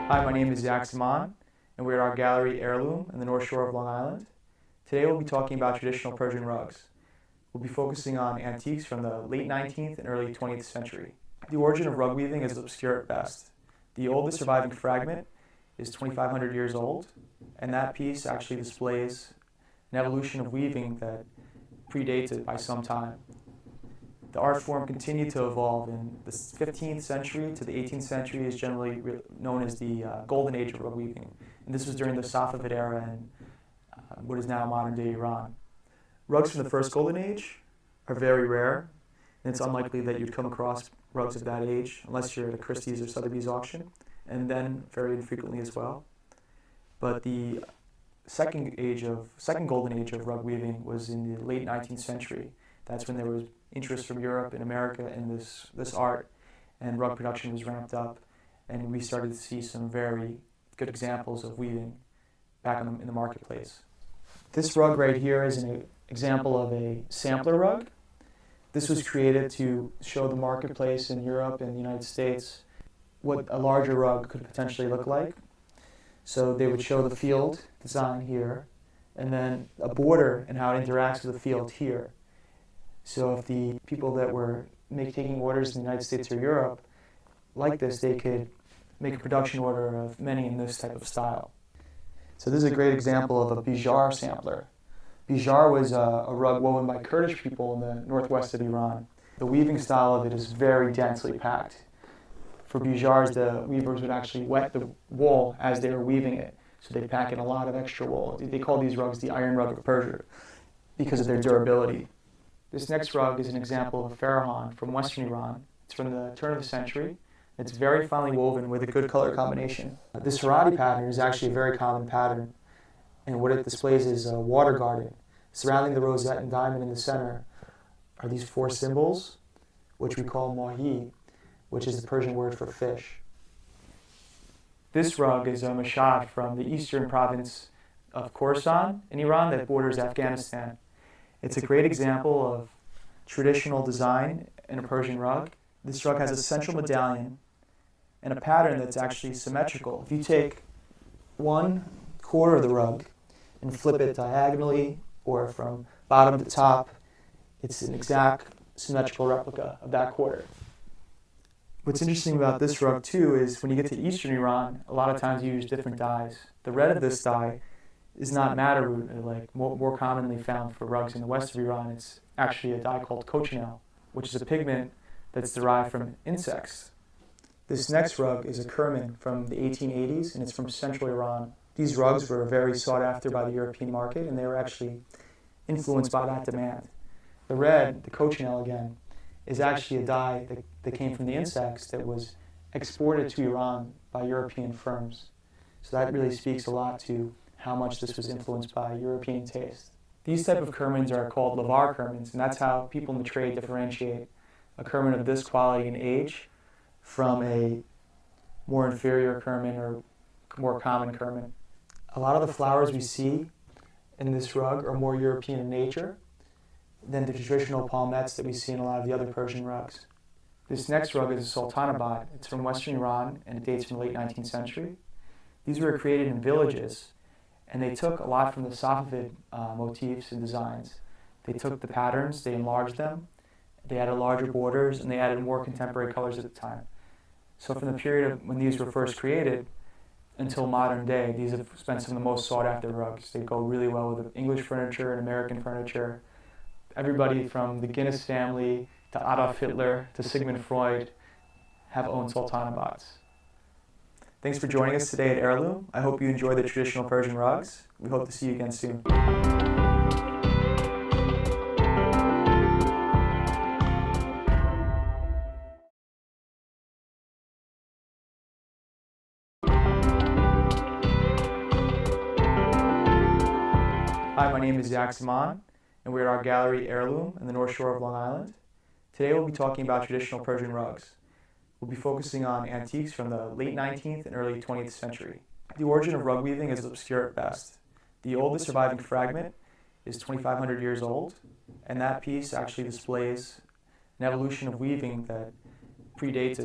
Hi, my name is Zach Simon, and we're at our gallery Heirloom in the North Shore of Long Island. Today we'll be talking about traditional Persian rugs. We'll be focusing on antiques from the late 19th and early 20th century. The origin of rug weaving is obscure at best. The oldest surviving fragment is 2,500 years old, and that piece actually displays an evolution of weaving that predates it by some time. The art form continued to evolve in the 15th century to the 18th century is generally known as the golden age of rug weaving. And this was during the Safavid era in what is now modern-day Iran. Rugs from the first golden age are very rare, and it's unlikely that you'd come across rugs of that age unless you're at a Christie's or Sotheby's auction, and then very infrequently as well. But the second golden age of rug weaving was in the late 19th century. That's when there was interest from Europe and America in this art, and rug production was ramped up, and we started to see some very good examples of weaving back in the marketplace. This rug right here is an example of a sampler rug. This was created to show the marketplace in Europe and the United States what a larger rug could potentially look like. So they would show the field design here, and then a border and how it interacts with the field here. So if the people that were taking orders in the United States or Europe like this, they could make a production order of many in this type of style. So this is a great example of a bijar sampler. Bijar was a rug woven by Kurdish people in the northwest of Iran. The weaving style of it is very densely packed. For bijars, the weavers would actually wet the wool as they were weaving it. So they pack in a lot of extra wool. They call these rugs the iron rug of Persia because of their durability. This next rug is an example of a Farrahan from western Iran. It's from the turn of the century. It's very finely woven with a good color combination. This Haredi pattern is actually a very common pattern, and what it displays is a water garden. Surrounding the rosette and diamond in the center are these four symbols, which we call mahi, which is the Persian word for fish. This rug is a mashad from the eastern province of Khorasan in Iran that borders Afghanistan. It's a great example of traditional design in a Persian rug. This rug has a central medallion and a pattern that's actually symmetrical. If you take one quarter of the rug and flip it diagonally or from bottom to top, it's an exact symmetrical replica of that quarter. What's interesting about this rug too is when you get to eastern Iran, a lot of times you use different dyes. The red of this dye is not madder root, like more commonly found for rugs in the west of Iran. It's actually a dye called cochineal, which is a pigment that's derived from insects. This next rug is a kerman from the 1880s, and it's from central Iran. These rugs were very sought after by the European market, and they were actually influenced by that demand. The red, the cochineal again, is actually a dye that came from the insects that was exported to Iran by European firms. So that really speaks a lot to how much this was influenced by European taste. These type of kermans are called lavar kermans, and that's how people in the trade differentiate a kerman of this quality and age from a more inferior kerman or more common kerman. A lot of the flowers we see in this rug are more European in nature than the traditional palmettes that we see in a lot of the other Persian rugs. This next rug is a sultanabad. It's from western Iran and it dates from the late 19th century. These were created in villages, and they took a lot from the Safavid motifs and designs. They took the patterns, they enlarged them, they added larger borders, and they added more contemporary colors at the time. So from the period of when these were first created until modern day, these have been some of the most sought after rugs. They go really well with English furniture and American furniture. Everybody from the Guinness family to Adolf Hitler to Sigmund Freud have owned sultanabads. Thanks for joining us today at Heirloom. I hope you enjoy the traditional Persian rugs. We hope to see you again soon. Hi, my name is Zach Simon, and we're at our gallery Heirloom in the North Shore of Long Island. Today we'll be talking about traditional Persian rugs. We'll be focusing on antiques from the late 19th and early 20th century. The origin of rug weaving is obscure at best. The oldest surviving fragment is 2,500 years old, and that piece actually displays an evolution of weaving that predates it